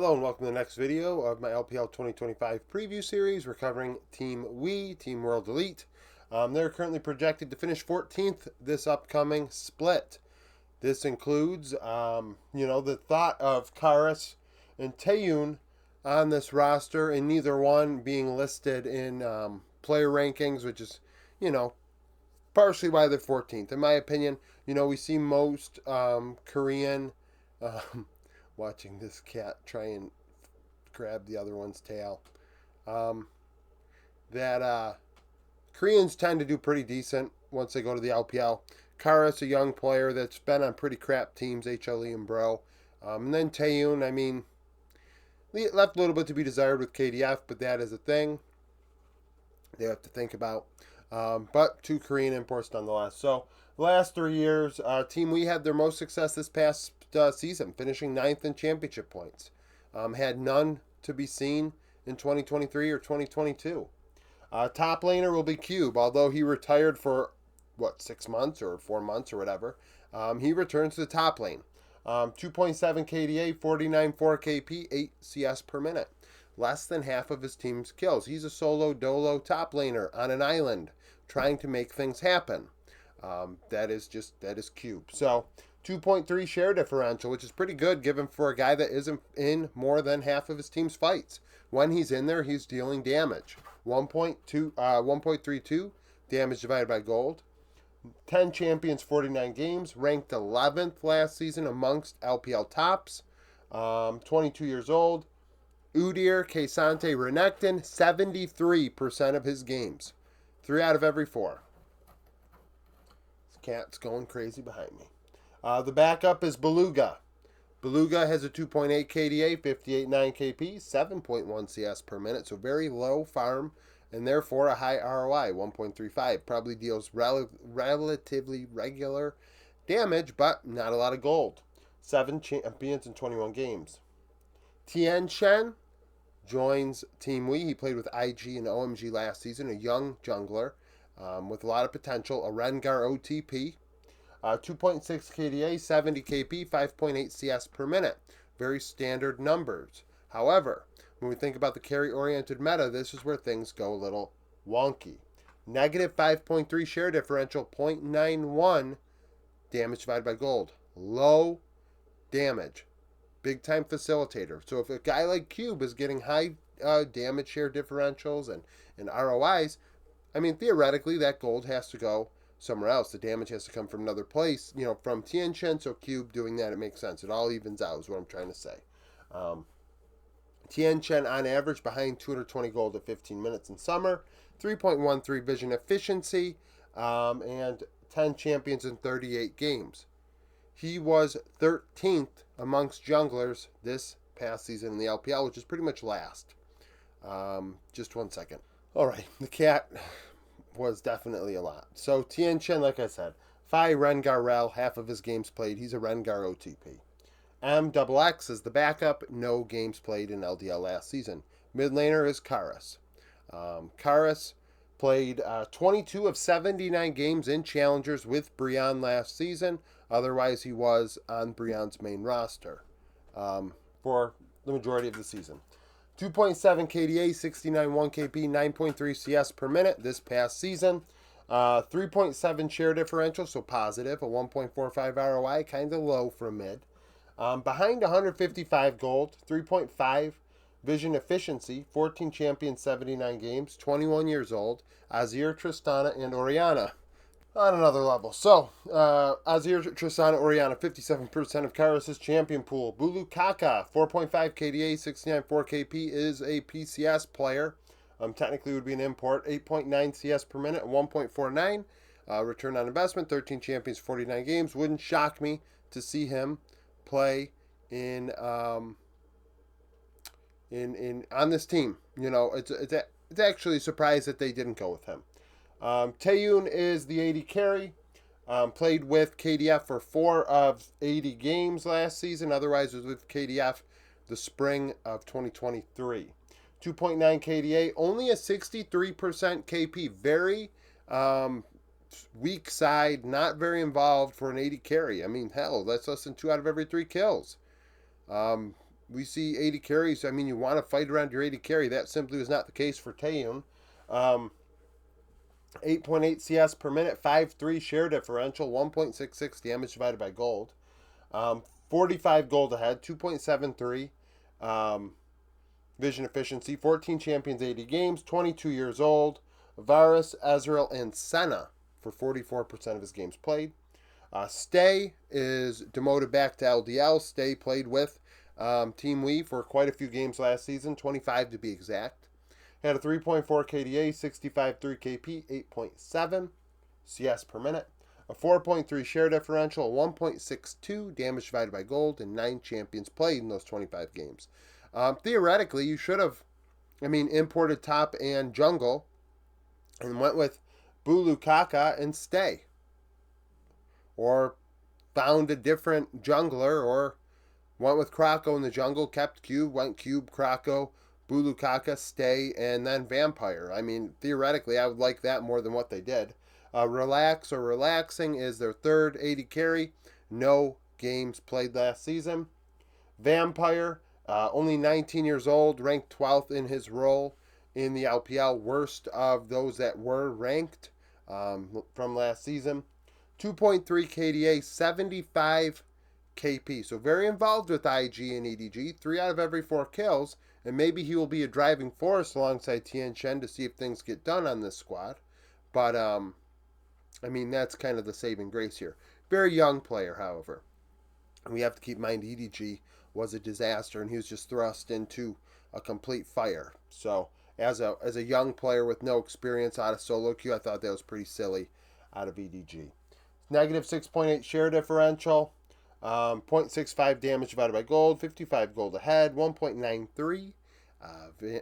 Hello and welcome to the next video of my LPL 2025 preview series. We're covering Team Team World Elite. They're currently projected to finish 14th this upcoming split. This includes, the thought of Karas and Taeyun on this roster, and neither one being listed in player rankings, which is, partially why they're 14th. In my opinion, we see most Korean. Um, Watching this cat try and grab the other one's tail. Um, that Koreans tend to do pretty decent once they go to the LPL. Kara's a young player that's been on pretty crap teams, HLE and Bro. And then Taeyun, left a little bit to be desired with KDF, but that is a thing they have to think about. But two Korean imports nonetheless. So, the last 3 years, Team We had their most success this past season, finishing ninth in championship points. Had none to be seen in 2023 or 2022. Top laner will be Cube, although he retired for 6 months or 4 months or whatever. He returns to the top lane. 2.7 KDA, 49 4 KP, 8 CS per minute. Less than half of his team's kills. He's a solo dolo top laner on an island trying to make things happen. That is Cube. So 2.3 share differential, which is pretty good given for a guy that isn't in more than half of his team's fights. When he's in there, he's dealing damage. 1.32 damage divided by gold. 10 champions, 49 games. Ranked 11th last season amongst LPL tops. 22 years old. Udyr, Kesante, Renekton, 73% of his games. 3 out of every 4. This cat's going crazy behind me. The backup is Beluga. Beluga has a 2.8 KDA, 58.9 KP, 7.1 CS per minute, so very low farm, and therefore a high ROI, 1.35. Probably deals relatively regular damage, but not a lot of gold. 7 champions in 21 games. Tien Shen joins Team We. He played with IG and OMG last season, a young jungler with a lot of potential, a Rengar OTP. 2.6 KDA, 70 KP, 5.8 CS per minute. Very standard numbers. However, when we think about the carry-oriented meta, this is where things go a little wonky. Negative 5.3 share differential, 0.91 damage divided by gold. Low damage. Big-time facilitator. So if a guy like Cube is getting high damage share differentials and ROIs, theoretically that gold has to go somewhere else. The damage has to come from another place, from Tien Shen, so Cube doing that, it makes sense. It all evens out is what I'm trying to say. Tien Shen on average behind 220 gold at 15 minutes in summer, 3.13 vision efficiency, and 10 champions in 38 games. He was 13th amongst junglers this past season in the LPL, which is pretty much last. Just 1 second. All right, the cat was definitely a lot. So Tien Shen, like I said, Phi Rengar Rel, half of his games played. He's a Rengar OTP. MXX is the backup. No games played in LDL last season. Mid laner is Karas. Karas played 22 of 79 games in Challengers with Brian last season. Otherwise, he was on Brian's main roster for the majority of the season. 2.7 KDA, 69 1 KP, 9.3 CS per minute this past season. 3.7 share differential, so positive. A 1.45 ROI, kind of low for a mid. Behind 155 gold, 3.5 vision efficiency, 14 champions, 79 games, 21 years old. Azir, Tristana, and Orianna on another level. So, Azir, Tristana, Orianna, 57% of Karas' champion pool. Bulu Kaka, 4.5 KDA, 69 4 KP, is a PCS player. Technically would be an import. 8.9 CS per minute, 1.49. Return on investment, 13 champions, 49 games. Wouldn't shock me to see him play in on this team. It's actually a surprise that they didn't go with him. Taeyun is the 80 carry. Played with KDF for 4 of 80 games last season. Otherwise, was with KDF the spring of 2023. 2.9 KDA, only a 63% KP. Very weak side, not very involved for an 80 carry. Hell, that's less than 2 out of every 3 kills. we see 80 carries. I mean, you want to fight around your 80 carry. That simply was not the case for Taeyun. 8.8 CS per minute, 5.3 share differential, 1.66 damage divided by gold. 45 gold ahead, 2.73 vision efficiency, 14 champions, 80 games, 22 years old. Varus, Ezreal, and Senna for 44% of his games played. Stay is demoted back to LDL. Stay played with Team Wii for quite a few games last season, 25 to be exact. Had a 3.4 KDA, 65.3 KP, 8.7 CS per minute, a 4.3 share differential, a 1.62 damage divided by gold, and 9 champions played in those 25 games. Theoretically, you should have, imported top and jungle and went with Bulu Kaka and Stay. Or found a different jungler, or went with Krako in the jungle, kept Cube, went Cube, Krako, Bulu Kaka, Stay, and then Vampire. I mean, theoretically, I would like that more than what they did. Relax or Relaxing is their third 80 carry. No games played last season. Vampire, only 19 years old, ranked 12th in his role in the LPL, worst of those that were ranked from last season. 2.3 KDA, 75 KP. So very involved with IG and EDG. 3 out of every 4 kills. And maybe he will be a driving force alongside Tien Shen to see if things get done on this squad. But, that's kind of the saving grace here. Very young player, however. And we have to keep in mind EDG was a disaster, and he was just thrust into a complete fire. So, as a young player with no experience out of solo queue, I thought that was pretty silly out of EDG. Negative 6.8 share differential, 0.65 damage divided by gold, 55 gold ahead, 1.93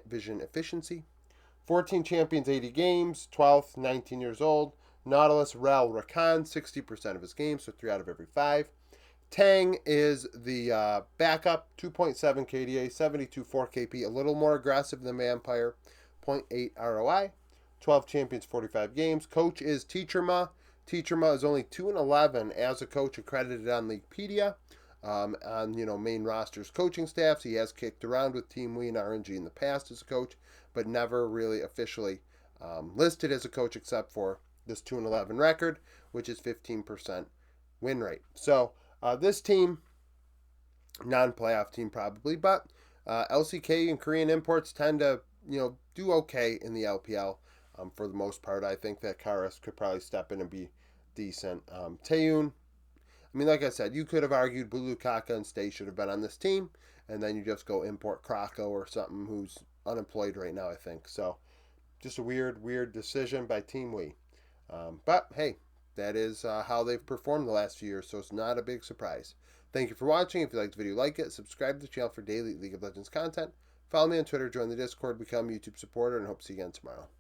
vision efficiency. 14 champions, 80 games, 12th, 19 years old. Nautilus, Rel, Rakan, 60% of his games, so 3 out of every 5. Tang is the backup, 2.7 KDA, 72.4 KP, a little more aggressive than Vampire, 0.8 ROI. 12 champions, 45 games. Coach is Teacher Ma. Teacher Ma is only 2-11 as a coach accredited on Leaguepedia. On main roster's coaching staffs. He has kicked around with Team Wii and RNG in the past as a coach, but never really officially listed as a coach except for this 2-11 record, which is 15% win rate. So this team, non-playoff team probably, but LCK and Korean imports tend to do okay in the LPL. For the most part, I think that Karas could probably step in and be decent. Taeyun, like I said, you could have argued Bulu Kaka and Stay should have been on this team, and then you just go import Krako or something who's unemployed right now, I think. So, just a weird decision by Team Wii. But, hey, that is how they've performed the last few years, so it's not a big surprise. Thank you for watching. If you liked the video, like it. Subscribe to the channel for daily League of Legends content. Follow me on Twitter, join the Discord, become a YouTube supporter, and hope to see you again tomorrow.